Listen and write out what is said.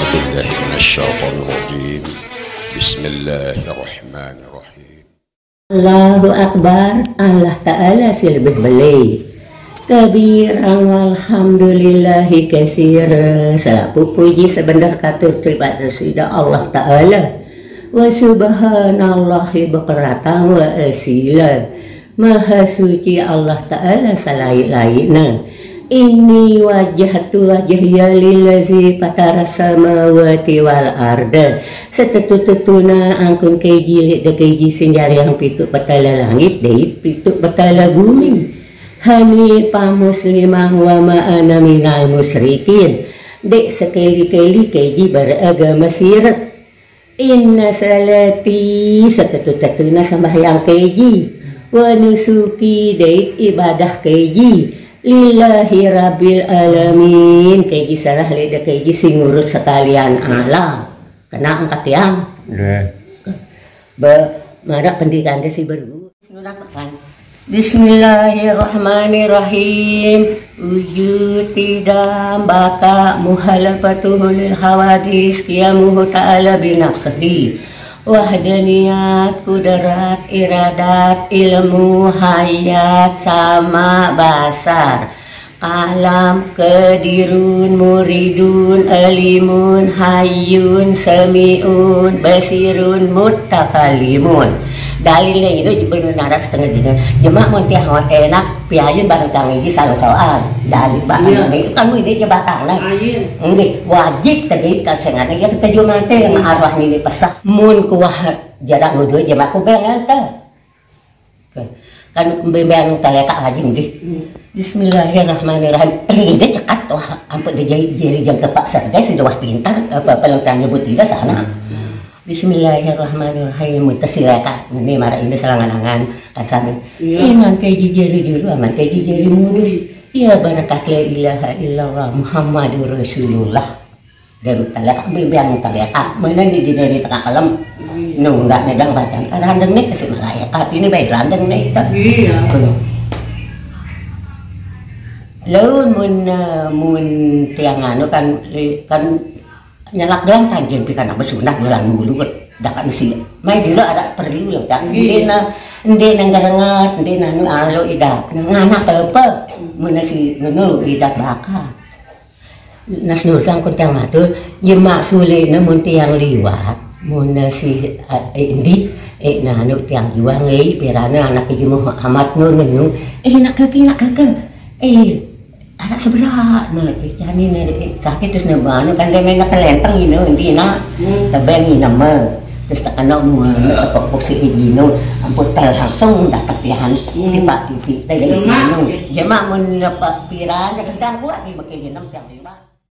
بالله من الشيطان الرجيم بسم الله الرحمن الرحيم. Allahu Akbar, Allah Ta'ala si lebih beli kabiran walhamdulillahi katsira. Salapu puji sebenar katur terima kasih Allah Ta'ala wa subhanallahi bukratan wa asila. Maha suci Allah Ta'ala salaik-laikna. Ini wajhatu wajhiya lillazi fatara samawati wal arda. Setetu-tetuna angkun keji lek keji sinjari yang pituk betala langit dei pituk betala bumi. Hanifah muslimah wa ma ana minal musyrikin. Dek sekali-kali keji beragama syirik. Inna salati setetu-tetuna sembahyang keji. Wa nusuki dek ibadah keji. Lillahi rabbil alamin. Keji salah leda keji sing ngurut sekalian alam. Kena angkat yang marak pendidikan si berguru. Bismillahirrahmanirrahim. Wujud tidak baka muhalafatuhul hawadis qiyamuhu ta'ala binafsihi. Wahdaniyat, kudarat, iradat, ilmu, hayat, sama, basar, alam, kedirun, muridun, alimun, hayyun, semi'un, basirun, mutakalimun. Dalilnya itu benar setengah juga. Jemaah montiah enak, piayun bareng tangi di salah soal. Dalil bareng itu kan ini jebatan lah. Ini wajib tadi kacengannya ya kita juga nanti yang arwah ini pesah. Mun kuah jarak nuduh jemaah ku bengal ta. Kan bembang taleka aja nih. Bismillahirrahmanirrahim. Ini cekat tuh, ampun dia jadi jam tepat serga sudah pintar apa yang tanya nyebut tidak sana. Bismillahirrahmanirrahim. Mutasiraka ini marah ini selangan-langan kacang. Iman keji jari dulu, aman keji jari mulu. Ya barakat la ilaha illallah Muhammadur Rasulullah. Dan talak biang talak mana di dari tengah alam. Nunggak nedang bacaan. Randang nih kasih malaikat ini baik randang nih kita. Iya. Lalu mun tiang anu kan nyalak dalam tanjung pikan apa sunat bulan mulu dapat mesti mai dulu ada perlu loh kan ndena ngarengat ndena anu idak nganak apa mun si ngono idak baka nas nur sang kuntang matur nyemak sulena mun tiang liwat mun si indi nah anu tiang juang pirana anak ieu Muhammad nur ngono nak kakek anak seberat nah cani sakit terus nebanu kan dia main kelenteng ini di nak tebeng ini nama terus tak kena pokok si ini ampun tel langsung dapat tihan tiba tiba dari ini jemaah mun piran kadang buat di makin jenam tiang